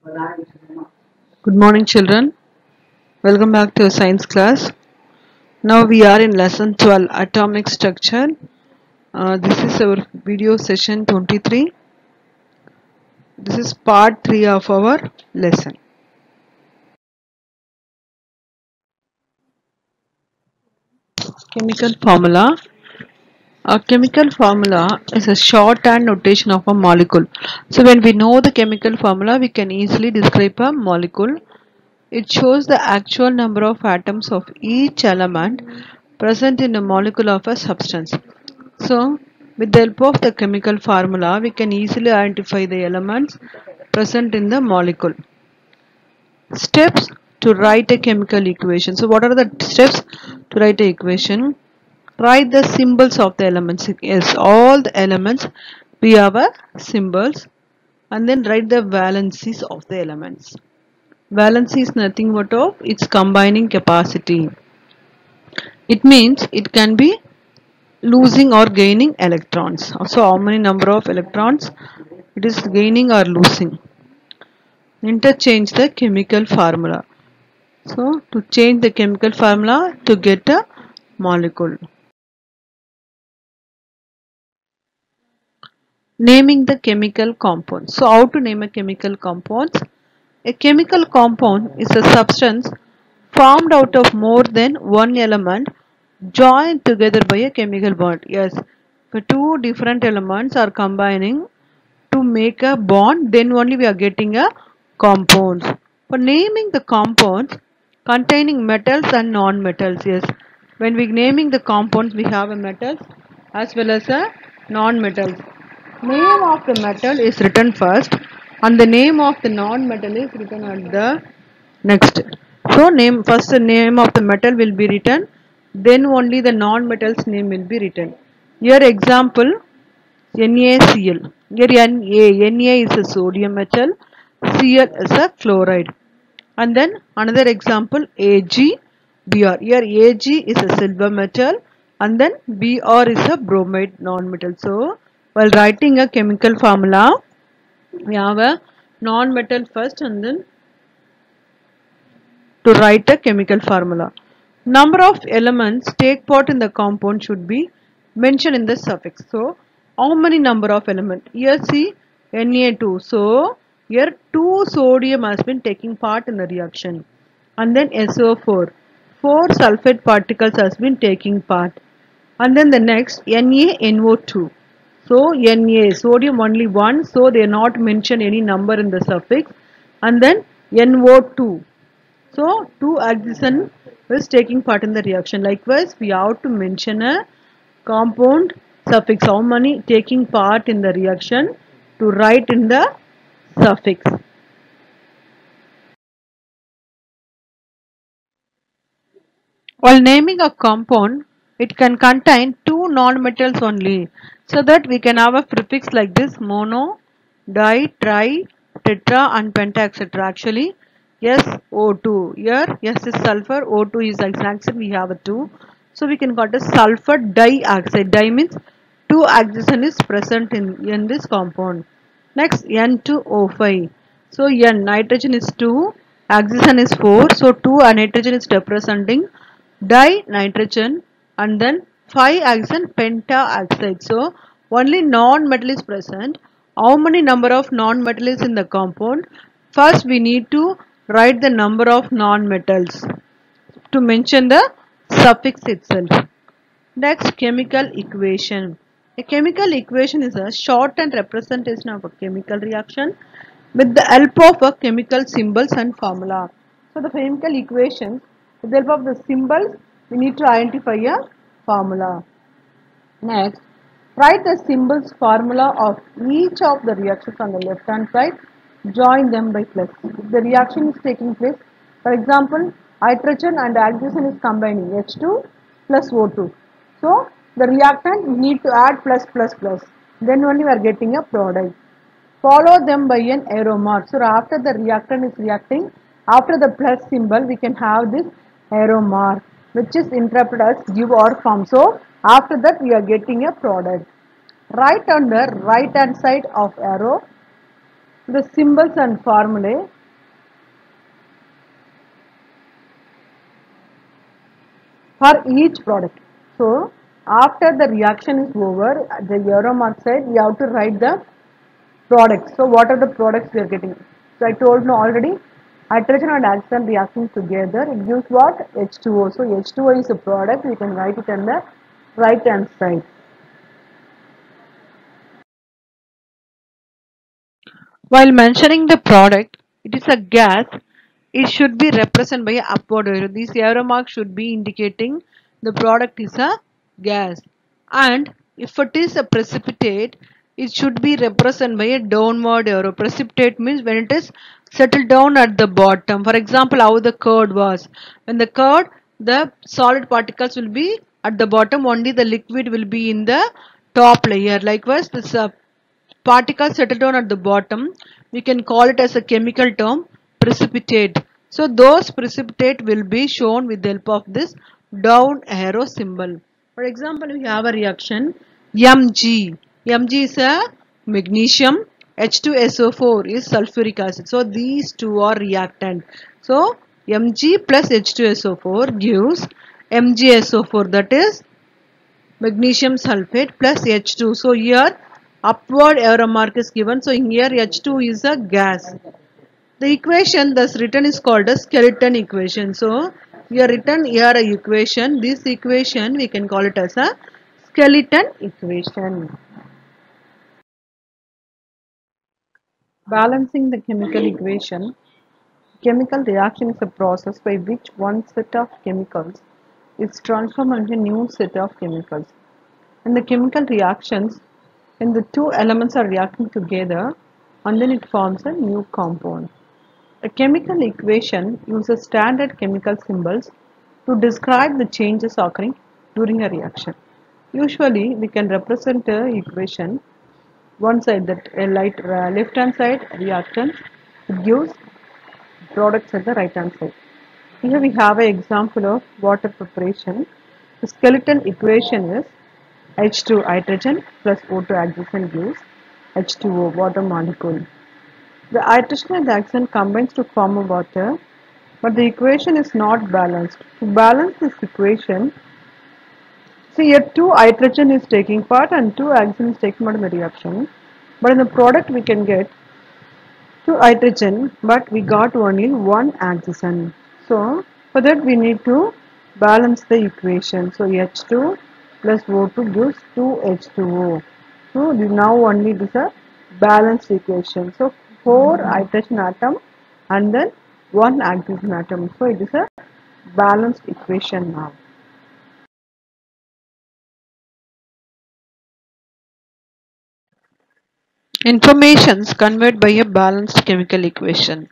Good morning, children. Welcome back to science class. Now we are in lesson 12, atomic structure. This is our video session 23. This is part 3 of our lesson. Chemical formula. A chemical formula is a shorthand notation of a molecule. So when we know the chemical formula, we can easily describe a molecule. It shows the actual number of atoms of each element present in a molecule of a substance. So, with the help of the chemical formula, we can easily identify the elements present in the molecule. Steps to write a chemical equation. So, what are the steps to write a equation? Write the symbols of the elements. Yes, all the elements we have a symbols, and then write the valencies of the elements. Valency is nothing but of its combining capacity. It means it can be losing or gaining electrons. So how many number of electrons it is gaining or losing. Interchange the chemical formula. So to change the chemical formula to get a molecule. Naming the chemical compound. So how to name a chemical compound? A chemical compound is a substance formed out of more than one element joined together by a chemical bond. Yes, the two different elements are combining to make a bond, then only we are getting a compounds. For naming the compounds containing metals and non-metals, yes, when we naming the compounds we have a metals as well as a non-metals. Name of the metal is written first and the name of the non-metal is written at the next. So name first, the name of the metal will be written, then only the non-metal's name will be written. Here example NaCl. Here Na is a sodium metal, Cl is a fluoride. And then another example AgBr. Here Ag is a silver metal and then Br is a bromide non-metal. So while writing a chemical formula, we have a non-metal first and then to write a chemical formula. Number of elements take part in the compound should be mentioned in the suffix. So, how many number of elements? Here see Na2. So, here 2 sodium has been taking part in the reaction. And then SO4. 4 sulfate particles has been taking part. And then the next NaNO2. So, Na, sodium only 1. So, they are not mentioned any number in the suffix. And then NO2. So, 2 oxygen is taking part in the reaction. Likewise, we have to mention a compound suffix. How many taking part in the reaction to write in the suffix. While naming a compound, it can contain 2 non-metals only. So that we can have a prefix like this: mono, di, tri, tetra and penta, etc. Actually, SO2. Here S is sulfur, O2 is oxygen, we have a 2. So we can call it sulfur dioxide. Di means 2 oxygen is present in this compound. Next N2O5. So N, nitrogen is 2, oxygen is 4. So 2 nitrogen is representing dinitrogen and then 5 oxygen pentaoxide. So only non-metal is present. How many number of non-metal is in the compound? First we need to write the number of non-metals to mention the suffix itself. Next, chemical equation. A chemical equation is a shortened representation of a chemical reaction with the help of a chemical symbols and formula. So the chemical equation, with the help of the symbols, we need to identify a formula. Next, write the symbols formula of each of the reactions on the left hand side. Join them by plus. If the reaction is taking place, for example, hydrogen and oxygen is combining H2 plus O2. So the reactant we need to add plus plus plus. Then only we are getting a product. Follow them by an arrow mark. So after the reactant is reacting, after the plus symbol, we can have this arrow mark, which is interpreted as give or from. So after that we are getting a product. Write on the right hand side of arrow the symbols and formulae for each product. So after the reaction is over, the arrow mark side we have to write the products. So what are the products we are getting? So I told you already, hydrogen and oxygen reacting together, it gives what? H2O. So H2O is a product, we can write it on the right hand side. While mentioning the product, it is a gas, it should be represented by a upward arrow. This arrow mark should be indicating the product is a gas. And if it is a precipitate, it should be represented by a downward arrow. Precipitate means when it is settled down at the bottom. For example, how the curd was. When the curd, the solid particles will be at the bottom, only the liquid will be in the top layer. Likewise, this particles settle down at the bottom, we can call it as a chemical term precipitate. So those precipitate will be shown with the help of this down arrow symbol. For example, we have a reaction Mg. Mg is a magnesium, H2SO4 is sulfuric acid. So these two are reactant. So Mg plus H2SO4 gives MgSO4, that is magnesium sulfate plus H2. So here upward arrow mark is given. So here H2 is a gas. The equation thus written is called a skeleton equation. So we are written here a equation. This equation we can call it as a skeleton equation. Balancing the chemical equation. Chemical reaction is a process by which one set of chemicals is transformed into a new set of chemicals. In the chemical reactions, when the two elements are reacting together and then it forms a new compound. A chemical equation uses standard chemical symbols to describe the changes occurring during a reaction. Usually we can represent the equation one side, that a left hand side reactant, it gives products at the right hand side. Here we have an example of water preparation. The skeleton equation is H2 hydrogen plus O2 oxygen gives H2O, water molecule. The hydrogen and the oxygen combines to form a water, but the equation is not balanced. To balance this equation, see here 2 hydrogen is taking part and 2 oxygen is taking part in the reaction, but in the product we can get 2 hydrogen, but we got only 1 oxygen. So for that we need to balance the equation. So H2 plus O2 gives 2H2O. So now only it is a balanced equation. So 4 hydrogen atom and then 1 oxygen atom. So it is a balanced equation now. Informations conveyed by a balanced chemical equation.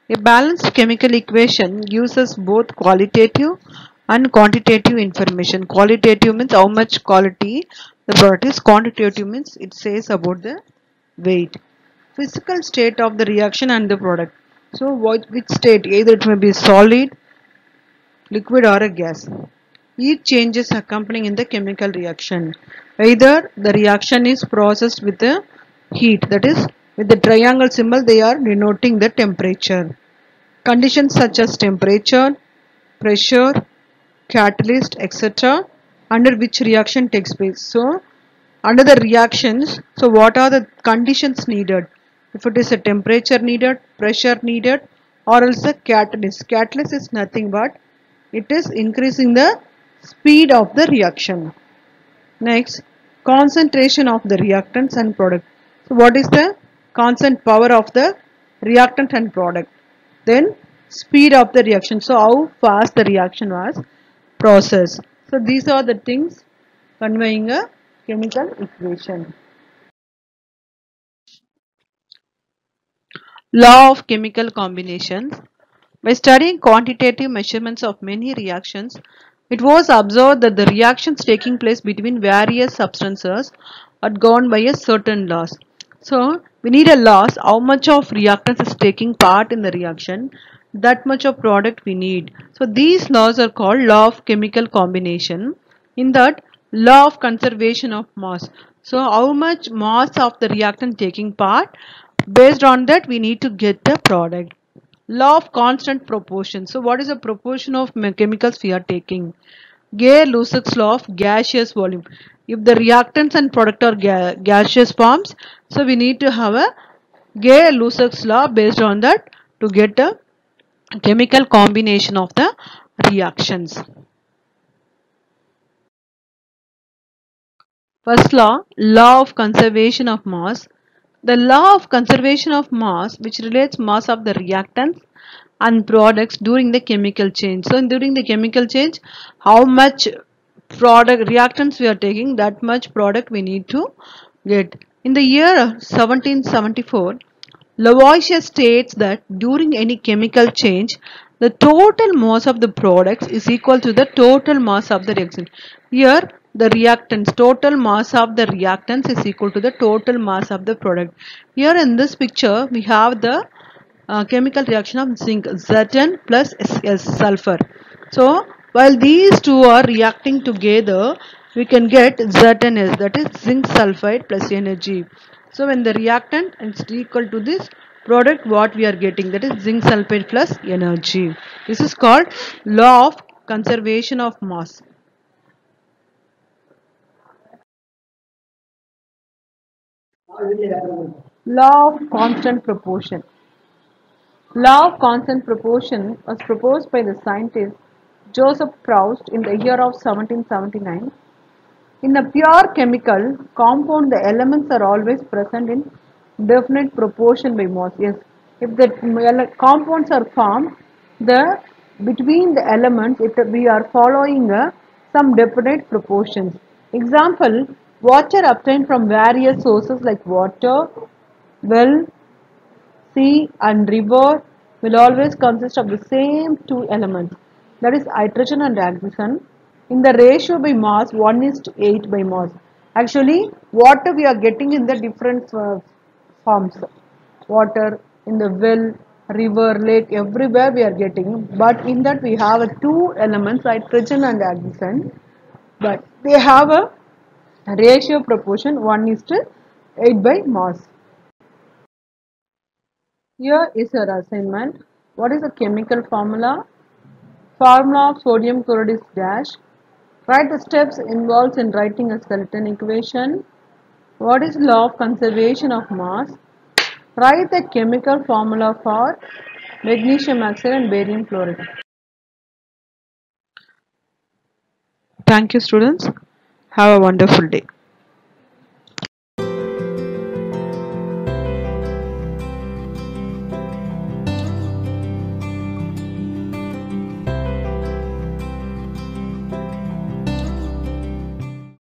A balanced chemical equation gives us both qualitative and quantitative information. Qualitative means how much quality the product is. Quantitative means it says about the weight. Physical state of the reaction and the product. So which state? Either it may be solid, liquid or a gas. Each change is accompanying in the chemical reaction. Either the reaction is processed with the heat, that is with the triangle symbol they are denoting the temperature. Conditions such as temperature, pressure, catalyst, etc. under which reaction takes place. So under the reactions, so what are the conditions needed? If it is a temperature needed, pressure needed, or else a catalyst. Catalyst is nothing but it is increasing the speed of the reaction. Next, concentration of the reactants and product. So what is the constant power of the reactant and product? Then speed of the reaction. So how fast the reaction was processed. So these are the things conveying a chemical equation. Law of chemical combinations. By studying quantitative measurements of many reactions, it was observed that the reactions taking place between various substances are governed by a certain laws. So we need a laws how much of reactants is taking part in the reaction, that much of product we need. So these laws are called law of chemical combination. In that, law of conservation of mass. So how much mass of the reactant taking part Based on that, we need to get a product. Law of constant proportion. So what is the proportion of chemicals we are taking? Gay-Lussac's law of gaseous volume. If the reactants and product are gaseous forms, so we need to have a Gay-Lussac's law based on that to get a chemical combination of the reactions. First law, law of conservation of mass. The law of conservation of mass, which relates mass of the reactants and products during the chemical change. So during the chemical change, how much product reactants we are taking, that much product we need to get. In the year 1774, Lavoisier states that during any chemical change, the total mass of the products is equal to the total mass of the reaction. Here, the reactants, total mass of the reactants is equal to the total mass of the product. Here in this picture, we have the chemical reaction of zinc, Zn plus S sulfur. So, while these two are reacting together, we can get Zns, that is zinc sulfide plus energy. So, when the reactant is equal to this product, what we are getting, that is zinc sulfide plus energy. This is called law of conservation of mass. Law of constant proportion. Law of constant proportion was proposed by the scientist Joseph Proust in the year of 1779. In a pure chemical compound, the elements are always present in definite proportion by mass. Yes, if the compounds are formed, the between the elements, we are following some definite proportions. Example: water obtained from various sources like water, well, sea and river will always consist of the same two elements, that is hydrogen and oxygen, in the ratio by mass 1 is to 8 by mass. Actually, water we are getting in the different forms. Water in the well, river, lake, everywhere we are getting, but in that we have two elements, hydrogen and oxygen, but they have a ratio proportion 1 is to 8 by mass. Here is your assignment. What is the chemical formula? Formula of sodium chloride is dash. Write the steps involved in writing a skeleton equation. What is law of conservation of mass? Write the chemical formula for magnesium oxide and barium chloride. Thank you, students. Have a wonderful day.